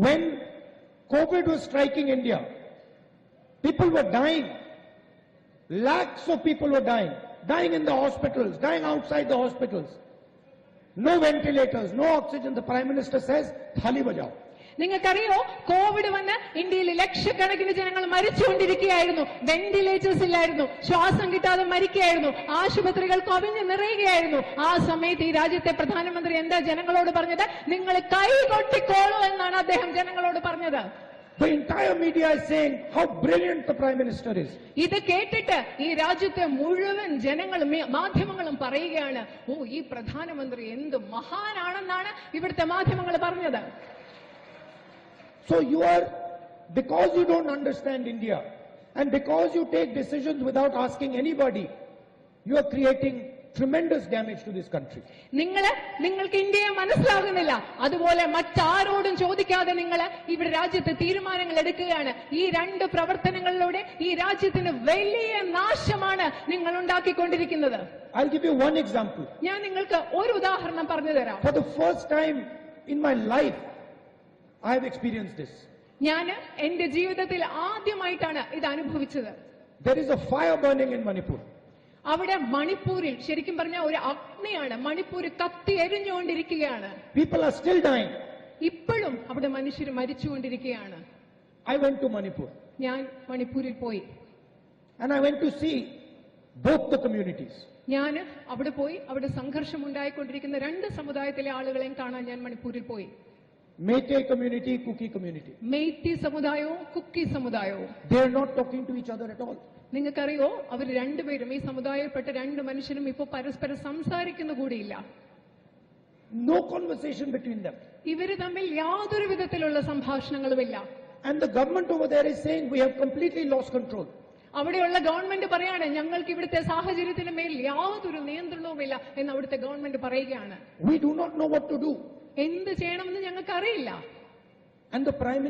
When COVID was striking India, people were dying. Lakhs of people were dying in the hospitals, dying outside the hospitals. No ventilators, no oxygen. The Prime Minister says, "Thali bajao." നിങ്ങൾക്കറിയോ, Covid വന്ന് ഇന്ത്യയിൽ ലക്ഷക്കണക്കിന് ജനങ്ങൾ മരിച്ചുകൊണ്ടിരിക്കുകയായിരുന്നു. Ventilators ഇല്ലായിരുന്നു, ശ്വാസം കിട്ടാതെ മരിക്കുകയായിരുന്നു, ആശുപത്രികൾ കവിഞ്ഞു നിറയുകയായിരുന്നു. ആ സമയത്ത് ഈ രാജ്യത്തെ പ്രധാനമന്ത്രി എന്താ ജനങ്ങളോട് പറഞ്ഞത്? നിങ്ങൾ കൈകൊട്ടിക്കോളൂ എന്നാണ് അദ്ദേഹം ജനങ്ങളോട് പറഞ്ഞത്. The entire media is saying how brilliant the Prime Minister is. ഇത് കേട്ടിട്ട് ഈ രാജ്യത്തെ മുഴുവൻ ജനങ്ങളും മാധ്യമങ്ങളും പറയുകയാണ്, ഓ, ഈ പ്രധാനമന്ത്രി എന്ത് മഹാനാണെന്നാണ് ഇവിടുത്തെ മാധ്യമങ്ങൾ പറഞ്ഞത്. So because you don't understand India, and because you take decisions without asking anybody, you are creating tremendous damage to this country. നിങ്ങൾക്ക് ഇന്ത്യയെ മനസ്സിലാകുന്നില്ല, അതുപോലെ മറ്റാരോടും ചോദിക്കാതെ നിങ്ങൾ ഇവിടെ രാജ്യത്ത് തീരുമാനങ്ങൾ എടുക്കുകയാണ്. ഈ രണ്ട് പ്രവർത്തനങ്ങളിലൂടെ ഈ രാജ്യത്തിന് വലിയ നാശമാണ് നിങ്ങൾ ഉണ്ടാക്കിക്കൊണ്ടിരിക്കുന്നത്. I'll give you one example. ഞാൻ നിങ്ങൾക്ക് ഒരു ഉദാഹരണം പറഞ്ഞു തരാം. For the first time in my life, I have experienced this. ഞാൻ എന്റെ ജീവിതത്തിൽ ആദ്യമായിട്ടാണ് ഇത് അനുഭവിച്ചത്. There is a fire burning in Manipur. അവിടെ മണിപ്പൂരിൽ ശരിക്കും പറഞ്ഞാൽ ഒരു അഗ്നിയാണ്. മണിപ്പൂർ കത്തി എരിഞ്ഞുകൊണ്ടിരിക്കുകയാണ്. People are still dying. ഇപ്പോഴും അവിടെ മനുഷ്യർ മരിച്ചുകൊണ്ടിരിക്കുകയാണ്. I went to Manipur. ഞാൻ മണിപ്പൂരിൽ പോയി. And I went to see both the communities. ഞാൻ അവിടെ പോയി. അവിടെ സംഘർഷം ഉണ്ടായിക്കൊണ്ടിരിക്കുന്ന രണ്ട് സമുദായത്തിലെ ആളുകളെയും കാണാൻ ഞാൻ മണിപ്പൂരിൽ പോയി. Meitei community, Kuki community. Meitei സമുദായവും Kuki സമുദായവും. They are not talking to each other at all. നിങ്ങൾക്കറിയോ, അവർ രണ്ടുപേരും, ഈ സമുദായപ്പെട്ട രണ്ട് മനുഷ്യരും ഇപ്പോൾ പരസ്പരം സംസാരിക്കുന്ന കൂടിയില്ല. No conversation between them. ഇവര് തമ്മിൽ യാതൊരു വിധത്തിലുള്ള സംഭാഷണങ്ങളുമില്ല. And the government over there is saying we have completely lost control. അവിടെയുള്ള ഗവൺമെന്റ് പറയാണ്, ഞങ്ങൾക്ക് ഇവിടുത്തെ സാഹചര്യത്തിന് മേൽ യാതൊരു നിയന്ത്രണവുമില്ല എന്ന് അവിടുത്തെ ഗവൺമെന്റ് പറയുകയാണ്. We do not know what to do. എന്ത് ചെയ്യണമെന്ന് ഞങ്ങൾക്ക് അറിയില്ല. And the Prime